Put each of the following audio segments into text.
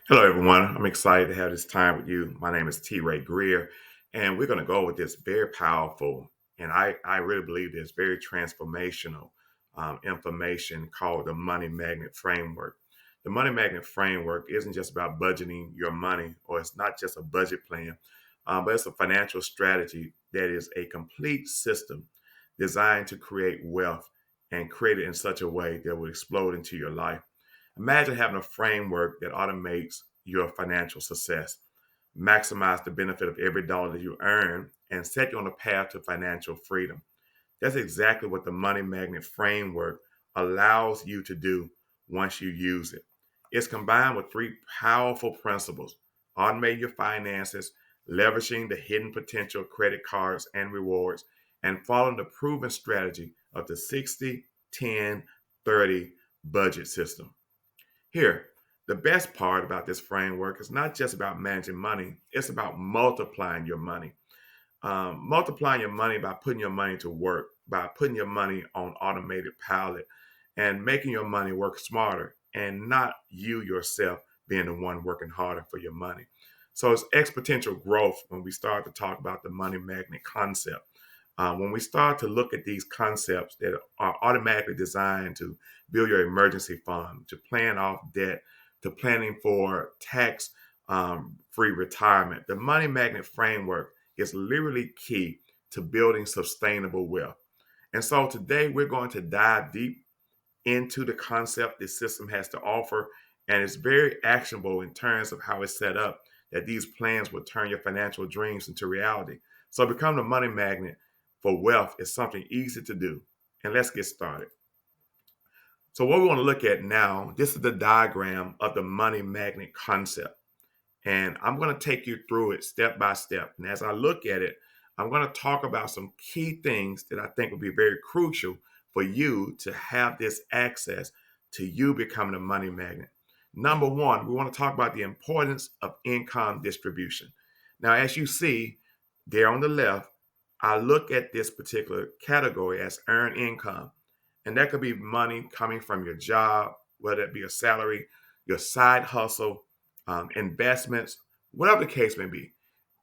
Hello, everyone. I'm excited to have this time with you. My name is T. Ray Greer, and we're going to go with this very powerful, and I really believe this very transformational information called the Money Magnet Framework. The Money Magnet Framework isn't just about budgeting your money, or it's not just a budget plan, but it's a financial strategy that is a complete system designed to create wealth and create it in such a way that will explode into your life. Imagine having a framework that automates your financial success, maximize the benefit of every dollar that you earn, and set you on a path to financial freedom. That's exactly what the money magnet framework allows you to do once you use it. It's combined with three powerful principles: automate your finances, leveraging the hidden potential of credit cards and rewards, and following the proven strategy of the 60-10-30 budget system. Here, the best part about this framework is not just about managing money, it's about multiplying your money. Multiplying your money by putting your money to work, by putting your money on automated pilot, and making your money work smarter, and not you yourself being the one working harder for your money. So it's exponential growth when we start to talk about the money magnet concept. When we start to look at these concepts that are automatically designed to build your emergency fund, to plan off debt, to planning for tax free retirement, the money magnet framework is literally key to building sustainable wealth. And so today we're going to dive deep into the concept this system has to offer. And it's very actionable in terms of how it's set up, that these plans will turn your financial dreams into reality. So become the money magnet for wealth is something easy to do. And let's get started. So what we want to look at now, this is the diagram of the money magnet concept. And I'm going to take you through it step by step. And as I look at it, I'm going to talk about some key things that I think will be very crucial for you to have this access to you becoming a money magnet. Number one, we want to talk about the importance of income distribution. Now, as you see there on the left, I look at this particular category as earned income. And that could be money coming from your job, whether it be a salary, your side hustle, investments, whatever the case may be.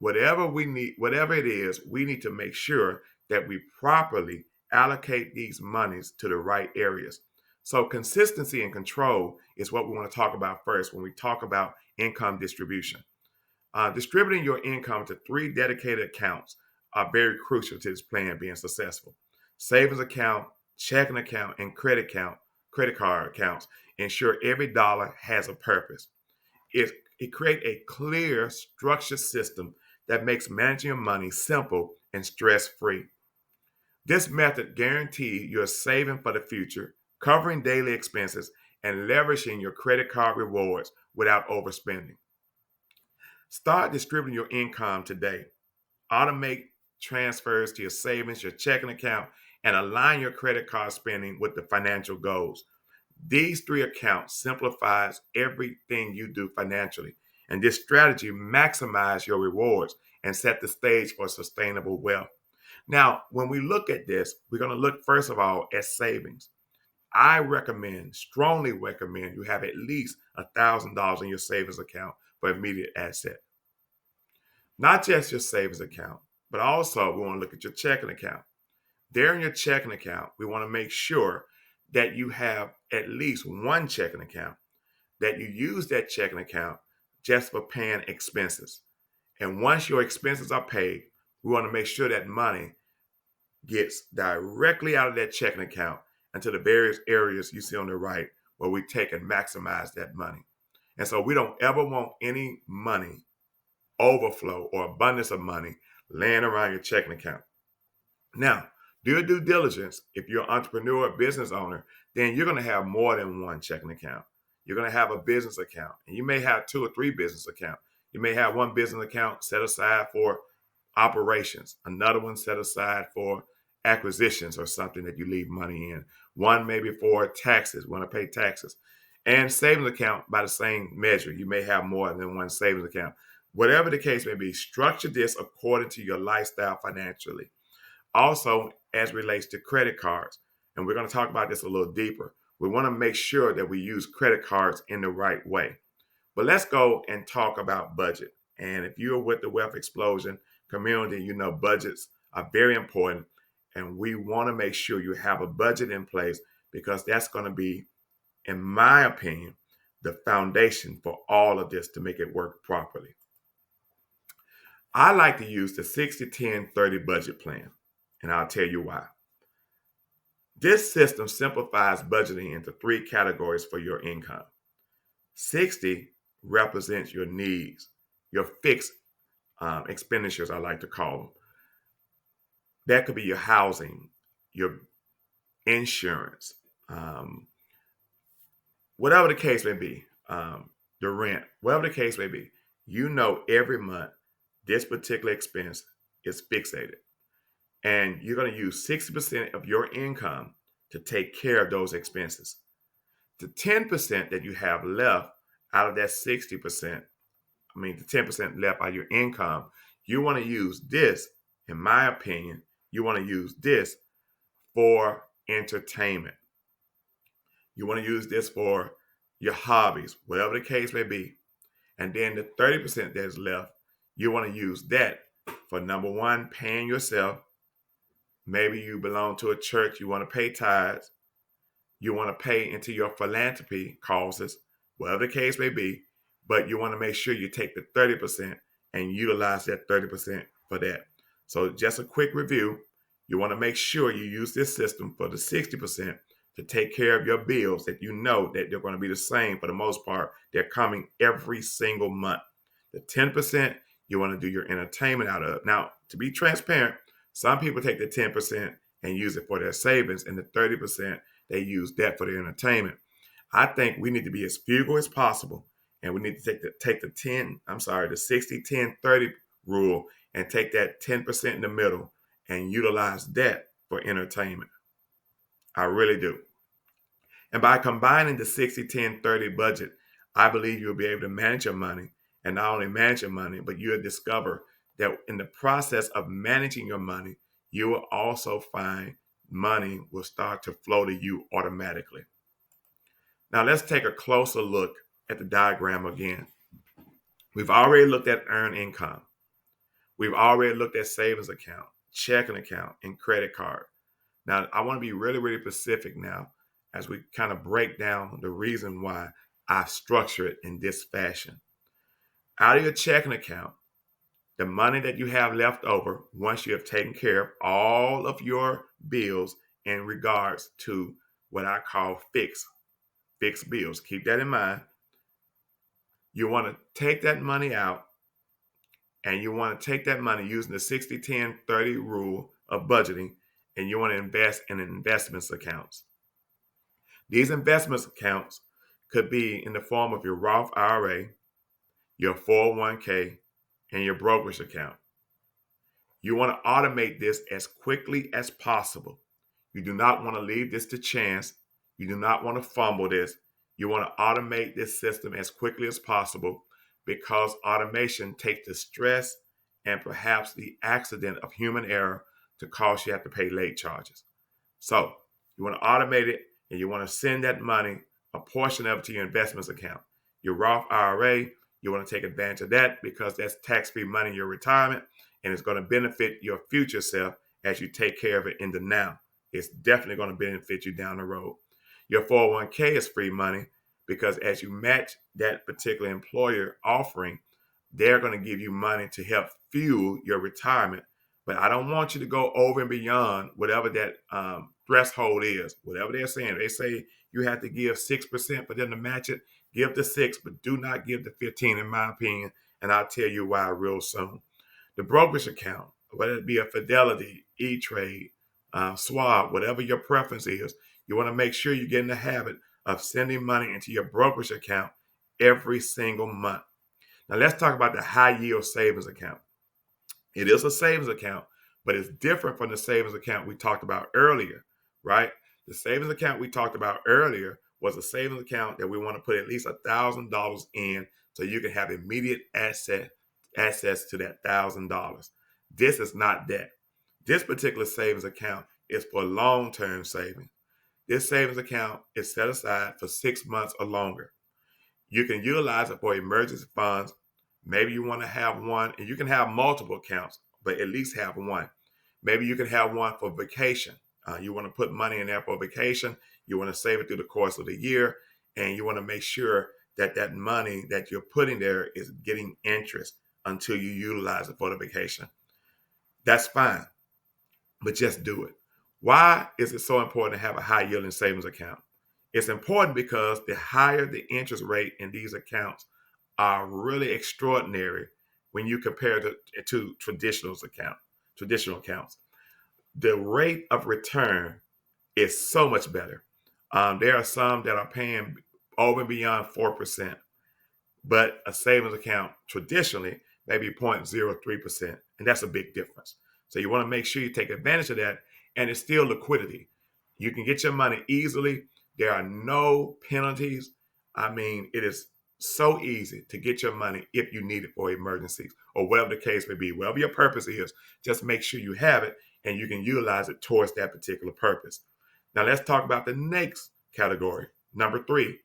Whatever we need, whatever it is, we need to make sure that we properly allocate these monies to the right areas. So consistency and control is what we want to talk about first when we talk about income distribution. Distributing your income to three dedicated accounts are very crucial to this plan being successful. Savings account, checking account, and credit card accounts ensure every dollar has a purpose. It creates a clear, structured system that makes managing your money simple and stress-free. This method guarantees you're saving for the future, covering daily expenses, and leveraging your credit card rewards without overspending. Start distributing your income today. Automate transfers to your savings, your checking account, and align your credit card spending with the financial goals. These three accounts simplifies everything you do financially, and this strategy maximizes your rewards and set the stage for sustainable wealth. Now, when we look at this, we're going to look first of all at savings. I recommend, strongly recommend, you have at least $1,000 in your savings account for immediate asset. Not just your savings account, but also we want to look at your checking account. There in your checking account, we want to make sure that you have at least one checking account, that you use that checking account just for paying expenses. And once your expenses are paid, we want to make sure that money gets directly out of that checking account into the various areas you see on the right where we take and maximize that money. And so we don't ever want any money overflow or abundance of money laying around your checking account. Now, do your due diligence. If you're an entrepreneur or business owner, then you're going to have more than one checking account. You're going to have a business account, and you may have two or three business accounts. You may have one business account set aside for operations, another one set aside for acquisitions or something that you leave money in. One maybe for taxes, want to pay taxes. And savings account by the same measure. You may have more than one savings account. Whatever the case may be, structure this according to your lifestyle financially. Also, as relates to credit cards, and we're going to talk about this a little deeper, we want to make sure that we use credit cards in the right way. But let's go and talk about budget. And if you're with the Wealth Explosion community, you know budgets are very important. And we want to make sure you have a budget in place because that's going to be, in my opinion, the foundation for all of this to make it work properly. I like to use the 60-10-30 budget plan, and I'll tell you why. This system simplifies budgeting into three categories for your income. 60 represents your needs, your fixed expenditures, I like to call them. That could be your housing, your insurance, whatever the case may be, the rent, whatever the case may be. You know every month this particular expense is fixated. And you're going to use 60% of your income to take care of those expenses. The 10% that you have left out of that 60%, the 10% left out of your income, you want to use this, in my opinion, you want to use this for entertainment. You want to use this for your hobbies, whatever the case may be. And then the 30% that's left, you want to use that for number one, paying yourself. Maybe you belong to a church, you want to pay tithes. You want to pay into your philanthropy causes, whatever the case may be, but you want to make sure you take the 30% and utilize that 30% for that. So just a quick review. You want to make sure you use this system for the 60% to take care of your bills that you know that they're going to be the same for the most part. They're coming every single month. The 10% you want to do your entertainment out of. Now, to be transparent, some people take the 10% and use it for their savings, and the 30% they use that for their entertainment. I think we need to be as frugal as possible, and we need to take the 60-10-30 rule and take that 10% in the middle and utilize that for entertainment. I really do. And by combining the 60-10-30 budget, I believe you'll be able to manage your money, and not only manage your money, but you'll discover that in the process of managing your money, you will also find money will start to flow to you automatically. Now let's take a closer look at the diagram again. We've already looked at earned income. We've already looked at savings account, checking account, and credit card. Now I want to be really, really specific now as we kind of break down the reason why I structure it in this fashion. Out of your checking account, the money that you have left over once you have taken care of all of your bills in regards to what I call fixed bills. Keep that in mind. You want to take that money out, and you want to take that money using the 60-10-30 rule of budgeting, and you want to invest in investments accounts. These investments accounts could be in the form of your Roth IRA, your 401k, and your brokerage account. You want to automate this as quickly as possible. You do not want to leave this to chance. You do not want to fumble this. You want to automate this system as quickly as possible because automation takes the stress and perhaps the accident of human error to cause you have to pay late charges. So you want to automate it, and you want to send that money, a portion of it, to your investments account. Your Roth IRA, you want to take advantage of that because that's tax-free money in your retirement, and it's going to benefit your future self as you take care of it in the now. It's definitely going to benefit you down the road. Your 401k is free money because as you match that particular employer offering, they're going to give you money to help fuel your retirement. But I don't want you to go over and beyond whatever that threshold is, whatever they're saying. They say you have to give 6% for them to match it. Give the 6, but do not give the 15, in my opinion. And I'll tell you why real soon. The brokerage account, whether it be a Fidelity, E-Trade, Schwab, whatever your preference is, you want to make sure you get in the habit of sending money into your brokerage account every single month. Now let's talk about the high yield savings account. It is a savings account, but it's different from the savings account we talked about earlier, right? The savings account we talked about earlier was a savings account that we want to put at least $1,000 in so you can have immediate access to that $1,000. This is not that. This particular savings account is for long-term savings. This savings account is set aside for 6 months or longer. You can utilize it for emergency funds. Maybe you want to have one, and you can have multiple accounts, but at least have one. Maybe you can have one for vacation. You want to put money in there for vacation. You want to save it through the course of the year, and you want to make sure that that money that you're putting there is getting interest until you utilize it for the vacation. That's fine, but just do it. Why is it so important to have a high yielding savings account? It's important because the higher the interest rate in these accounts are really extraordinary when you compare to traditional accounts. The rate of return is so much better. There are some that are paying over and beyond 4%, but a savings account traditionally may be 0.03%, and that's a big difference. So you want to make sure you take advantage of that, and it's still liquidity. You can get your money easily. There are no penalties. I mean, it is so easy to get your money if you need it for emergencies or whatever the case may be. Whatever your purpose is, just make sure you have it and you can utilize it towards that particular purpose. Now let's talk about the next category. Number 3,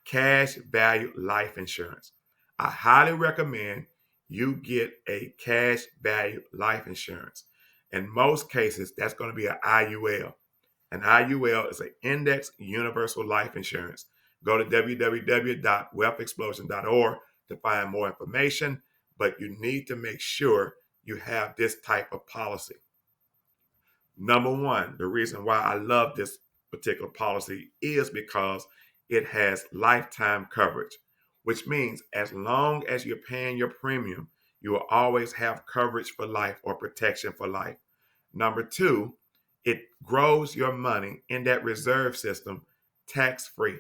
cash value life insurance. I highly recommend you get a cash value life insurance. In most cases, that's going to be an IUL. An IUL is an index universal life insurance. Go to www.wealthexplosion.org to find more information, but you need to make sure you have this type of policy. Number one, the reason why I love this particular policy is because it has lifetime coverage, which means as long as you're paying your premium, you will always have coverage for life or protection for life. Number two, it grows your money in that reserve system tax free.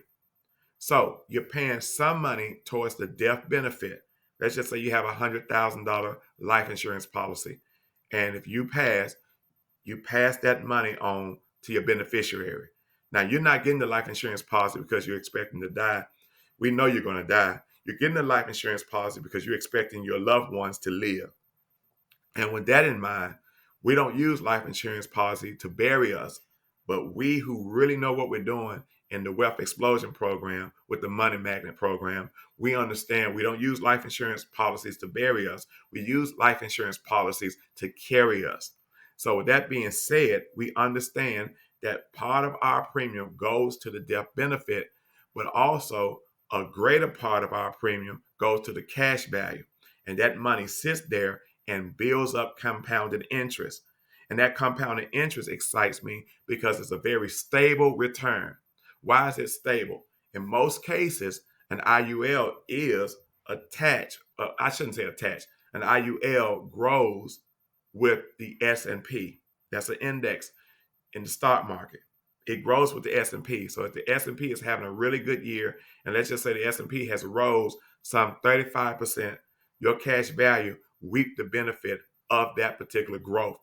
So you're paying some money towards the death benefit. Let's just say you have a $100,000 life insurance policy. And if you pass that money on to your beneficiary. Now, you're not getting the life insurance policy because you're expecting to die. We know you're going to die. You're getting the life insurance policy because you're expecting your loved ones to live. And with that in mind, we don't use life insurance policy to bury us, but we who really know what we're doing in the Wealth Explosion program with the Money Magnet program, we understand we don't use life insurance policies to bury us. We use life insurance policies to carry us. So with that being said, we understand that part of our premium goes to the death benefit, but also a greater part of our premium goes to the cash value. And that money sits there and builds up compounded interest. And that compounded interest excites me because it's a very stable return. Why is it stable? In most cases, an IUL is attached. I shouldn't say attached. An IUL grows with the S&P. That's an index in the stock market. It grows with the S&P. So if the S&P is having a really good year, and let's just say the S&P has rose some 35%, your cash value reap the benefit of that particular growth.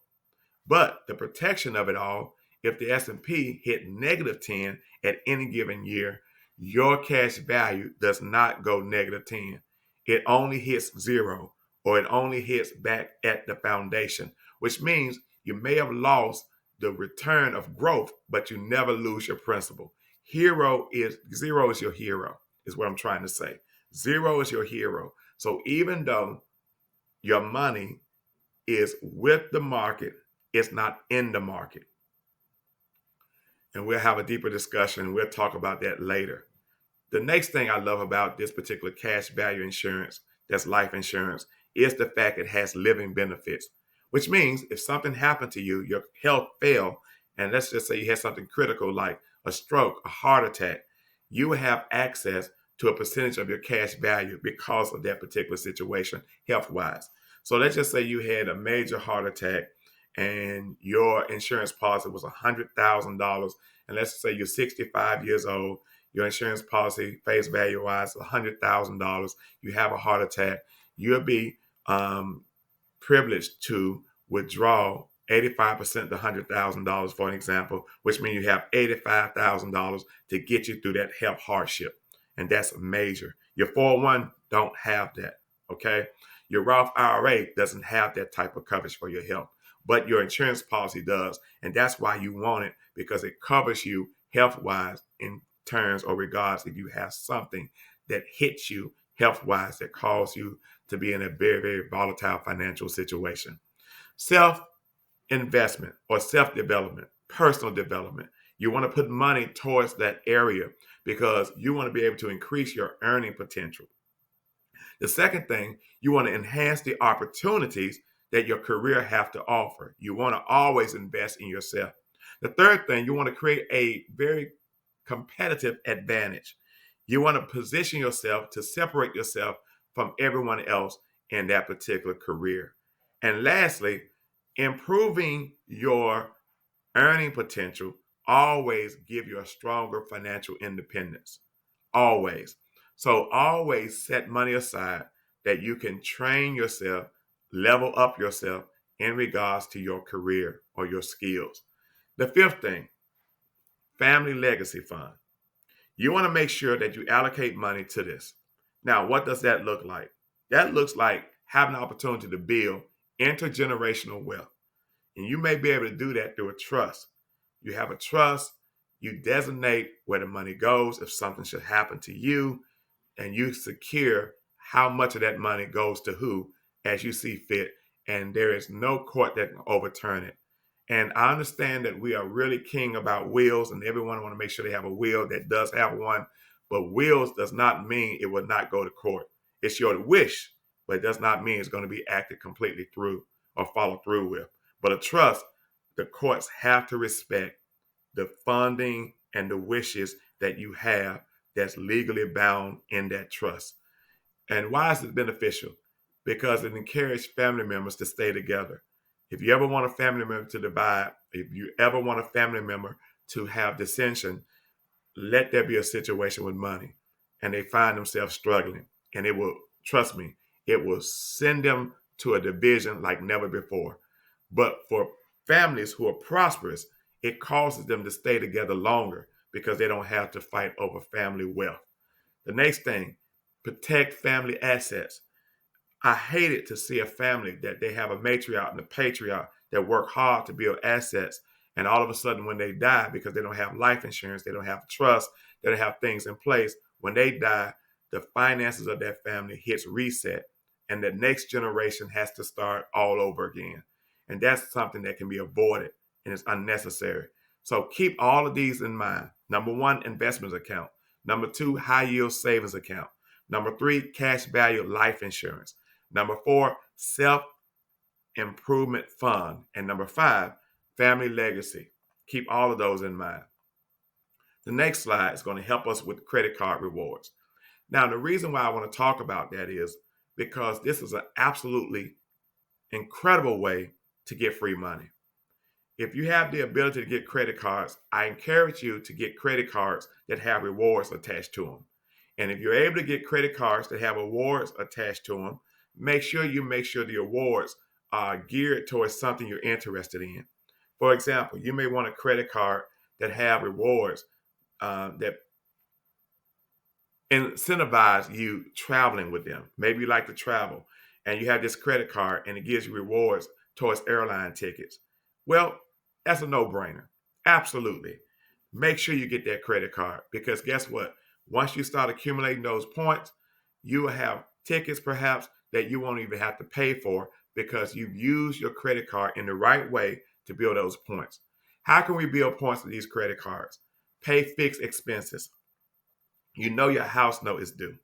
But the protection of it all, if the S&P hit -10 at any given year, your cash value does not go -10. It only hits 0, or it only hits back at the foundation, which means you may have lost the return of growth, but you never lose your principal. Zero is your hero, is what I'm trying to say. 0 is your hero. So even though your money is with the market, it's not in the market. And we'll have a deeper discussion. We'll talk about that later. The next thing I love about this particular cash value insurance, that's life insurance, is the fact it has living benefits, which means if something happened to you, your health failed, and let's just say you had something critical like a stroke, a heart attack, you will have access to a percentage of your cash value because of that particular situation, health-wise. So let's just say you had a major heart attack and your insurance policy was $100,000. And let's say you're 65 years old, your insurance policy face value wise $100,000. You have a heart attack. You'll be privileged to withdraw 85% to $100,000, for an example, which means you have $85,000 to get you through that health hardship. And that's major. Your 401 don't have that, okay? Your Roth IRA doesn't have that type of coverage for your health, but your insurance policy does. And that's why you want it, because it covers you health-wise in terms or regards if you have something that hits you health-wise that cause you to be in a very, very volatile financial situation. Self-investment or self-development, personal development. You want to put money towards that area because you want to be able to increase your earning potential. The second thing, you want to enhance the opportunities that your career have to offer. You want to always invest in yourself. The third thing, you want to create a very competitive advantage. You want to position yourself to separate yourself from everyone else in that particular career. And lastly, improving your earning potential always give you a stronger financial independence. Always. So always set money aside that you can train yourself, level up yourself in regards to your career or your skills. The fifth thing, family legacy fund. You want to make sure that you allocate money to this. Now, what does that look like? That looks like having an opportunity to build intergenerational wealth. And you may be able to do that through a trust. You have a trust, you designate where the money goes if something should happen to you, and you secure how much of that money goes to who as you see fit. And there is no court that can overturn it. And I understand that we are really king about wills, and everyone want to make sure they have a will that does have one. But wills does not mean it will not go to court. It's your wish, but it does not mean it's going to be acted completely through or followed through with. But a trust, the courts have to respect the funding and the wishes that you have that's legally bound in that trust. And why is it beneficial? Because it encourages family members to stay together. If you ever want a family member to divide, if you ever want a family member to have dissension, let there be a situation with money and they find themselves struggling. And it will, trust me, it will send them to a division like never before. But for families who are prosperous, it causes them to stay together longer because they don't have to fight over family wealth. The next thing, protect family assets. I hated to see a family that they have a matriarch and a patriarch that work hard to build assets. And all of a sudden, when they die, because they don't have life insurance, they don't have trust, they don't have things in place, when they die, the finances of that family hits reset. And the next generation has to start all over again. And that's something that can be avoided and it's unnecessary. So keep all of these in mind. Number one, investments account. Number two, high yield savings account. Number three, cash value life insurance. Number four, self improvement fund. And number five, family legacy. Keep all of those in mind. The next slide is going to help us with credit card rewards. Now, the reason why I want to talk about that is because this is an absolutely incredible way to get free money. If you have the ability to get credit cards, I encourage you to get credit cards that have rewards attached to them. And if you're able to get credit cards that have awards attached to them, make sure the awards are geared towards something you're interested in. For example, you may want a credit card that have rewards that incentivize you traveling with them. Maybe you like to travel and you have this credit card and it gives you rewards towards airline tickets. Well, that's a no-brainer. Absolutely. Make sure you get that credit card because guess what? Once you start accumulating those points, you will have tickets perhaps that you won't even have to pay for because you've used your credit card in the right way to build those points. How can we build points with these credit cards? Pay fixed expenses. You know your house note is due.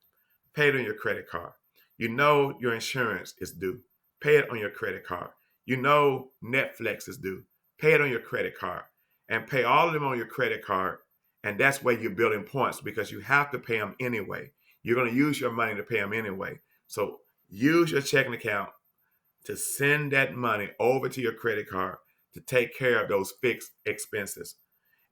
Pay it on your credit card. You know your insurance is due. Pay it on your credit card. You know Netflix is due. Pay it on your credit card. And pay all of them on your credit card. And that's where you're building points because you have to pay them anyway. You're going to use your money to pay them anyway. So use your checking account to send that money over to your credit card to take care of those fixed expenses.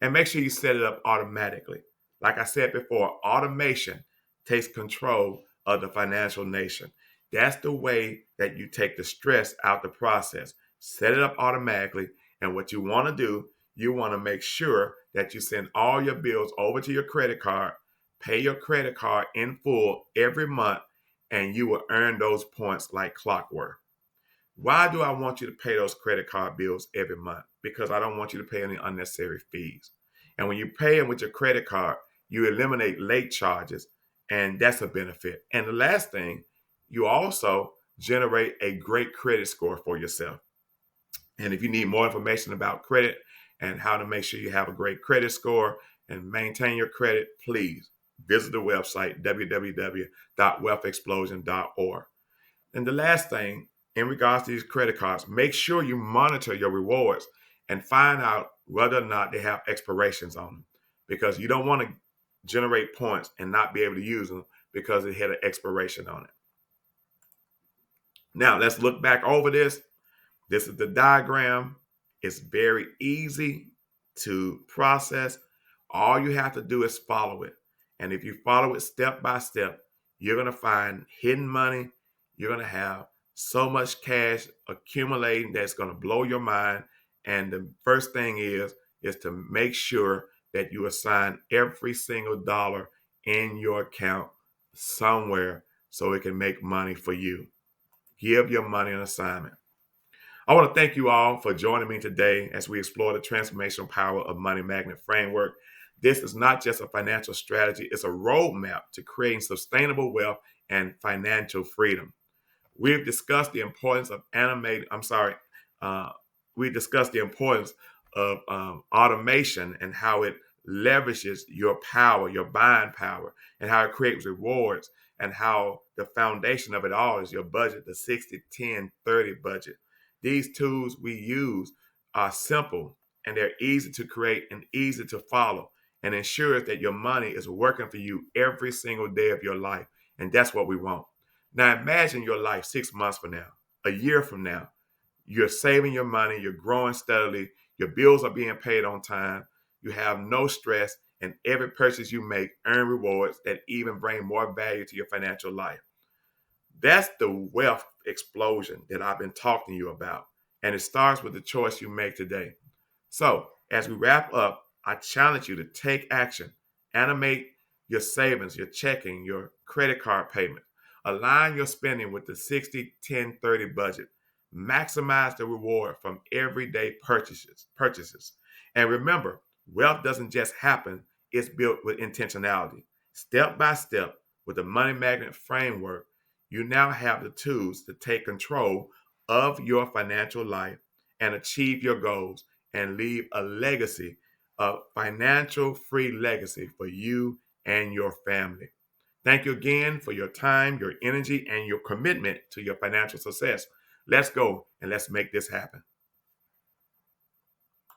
And make sure you set it up automatically. Like I said before, automation takes control of the financial nation. That's the way that you take the stress out the process. Set it up automatically. And what you want to do, you want to make sure that you send all your bills over to your credit card, pay your credit card in full every month, and you will earn those points like clockwork. Why do I want you to pay those credit card bills every month? Because I don't want you to pay any unnecessary fees. And when you pay them with your credit card, you eliminate late charges And that's a benefit. And the last thing, you also generate a great credit score for yourself. And if you need more information about credit and how to make sure you have a great credit score and maintain your credit, please visit the website www.wealthexplosion.org. And the last thing, in regards to these credit cards, make sure you monitor your rewards and find out whether or not they have expirations on them, because you don't want to generate points and not be able to use them because it had an expiration on it. Now, let's look back over this. This is the diagram. It's very easy to process. All you have to do is follow it. And if you follow it step by step, you're going to find hidden money. You're going to have so much cash accumulating that's going to blow your mind. And the first thing is to make sure that you assign every single dollar in your account somewhere so it can make money for you. Give your money an assignment. I want to thank you all for joining me today as we explore the transformational power of Money Magnet Framework. This is not just a financial strategy, it's a roadmap to creating sustainable wealth and financial freedom. We've discussed the importance of uh, we discussed the importance of automation and how it leverages your power, your buying power, and how it creates rewards, and how the foundation of it all is your budget, the 60-10-30 budget. These tools we use are simple and they're easy to create and easy to follow, and ensures that your money is working for you every single day of your life. And that's what we want. Now imagine your life 6 months from now, a year from now. You're saving your money, you're growing steadily, your bills are being paid on time, you have no stress, and every purchase you make earn rewards that even bring more value to your financial life. That's the wealth explosion that I've been talking to you about. And it starts with the choice you make today. So, as we wrap up, I challenge you to take action. Animate your savings, your checking, your credit card payment. Align your spending with the 60-10-30 budget. Maximize the reward from everyday purchases. And remember, wealth doesn't just happen, it's built with intentionality. Step by step, with the Money Magnet framework, you now have the tools to take control of your financial life and achieve your goals and leave a legacy, a financial free legacy for you and your family. Thank you again for your time, your energy, and your commitment to your financial success. Let's go and let's make this happen.